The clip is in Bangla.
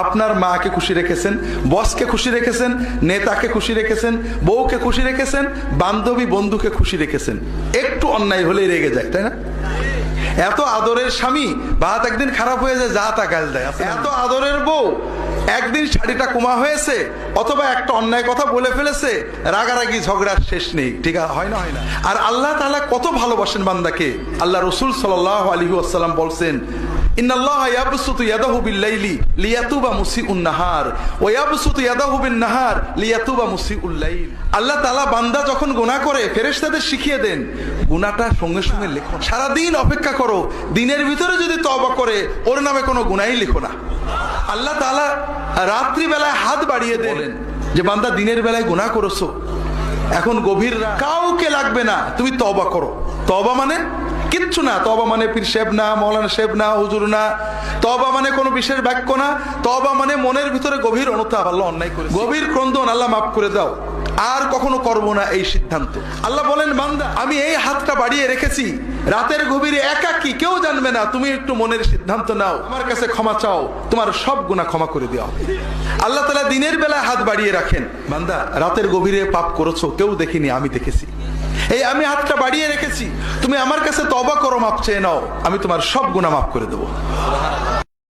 আপনার মাকে খুশি রেখেছেন, বসকে খুশি রেখেছেন, নেতাকে খুশি রেখেছেন, বউকে খুশি রেখেছেন, বান্ধবী বন্ধুকে খুশি রেখেছেন, একটু অন্যায় হলেই রেগে যায়, তাই না? এত আদরের স্বামী ভাত একদিন খারাপ হয়ে যায়, যা তা গাল দেয়। এত আদরের বউ একদিন শাড়িটা কুমা হয়েছে অথবা একটা অন্যায় কথা বলে ফেলেছে, রাগারাগি ঝগড়ার শেষ নেই, ঠিক হয় না? হয় না? আর আল্লাহ তাআলা কত ভালোবাসেন বান্দাকে। আল্লাহ রাসূল সাল্লাল্লাহু আলাইহি ওয়াসাল্লাম বলছেন, ইন্নাল্লাহা ইয়াবসুতু ইয়াদাহু বিল-লাইলি লিয়াতুবা মুসিউন নাহার ওয়া ইয়াবসুতু ইয়াদাহু বিন-নাহার লিয়াতুবা মুসিউল লাইল। আল্লাহ তাআলা বান্দা যখন গুনাহ করে ফেরেশতাদের শিখিয়ে দেন, গুনাহটা সঙ্গে সঙ্গে লেখো, সারা দিন অপেক্ষা করো, দিনের ভিতরে যদি তওবা করে ওর নামে কোনো গুনাহই লিখো না। আল্লাহ তাআলা রাত্রি বেলায় হাত বাড়িয়ে দেন যে বান্দা দিনের বেলায় গুনাহ করেছো, এখন গভীর রাত, কাউকে লাগবে না, তুমি তওবা করো। তওবা মানে কিচ্ছু না, তওবা মানে পীর সাহেব না, মৌলানা সাহেব না, হুজুর না, তওবা মানে কোনো বিশেষ বাক্য না, তওবা মানে মনের ভিতরে গভীর অনুতাপ, আল্লাহ অন্যায় করে, গভীর ক্রন্দন, আল্লাহ মাফ করে দাও, আর কখনো করবো না, এই সিদ্ধান্ত। আল্লাহ বলেন, বান্দা আমি এই হাতটা বাড়িয়ে রেখেছি, রাতের গভীরে একাকী, কেউ জানবে না, তুমি একটু মনের সিদ্ধান্ত নাও, আমার কাছে ক্ষমা চাও, তোমার সব গুনাহ ক্ষমা করে দেওয়া। আল্লাহ তাআলা দিনের বেলায় হাত বাড়িয়ে রাখেন, বান্দা রাতের গভীরে পাপ করেছো, কেউ দেখিনি, আমি দেখেছি, এই আমি হাতটা বাড়িয়ে রেখেছি, তুমি আমার কাছে তওবা করো, মাপ চেয়ে নাও, আমি তোমার সব গুনাহ মাফ করে দেবো।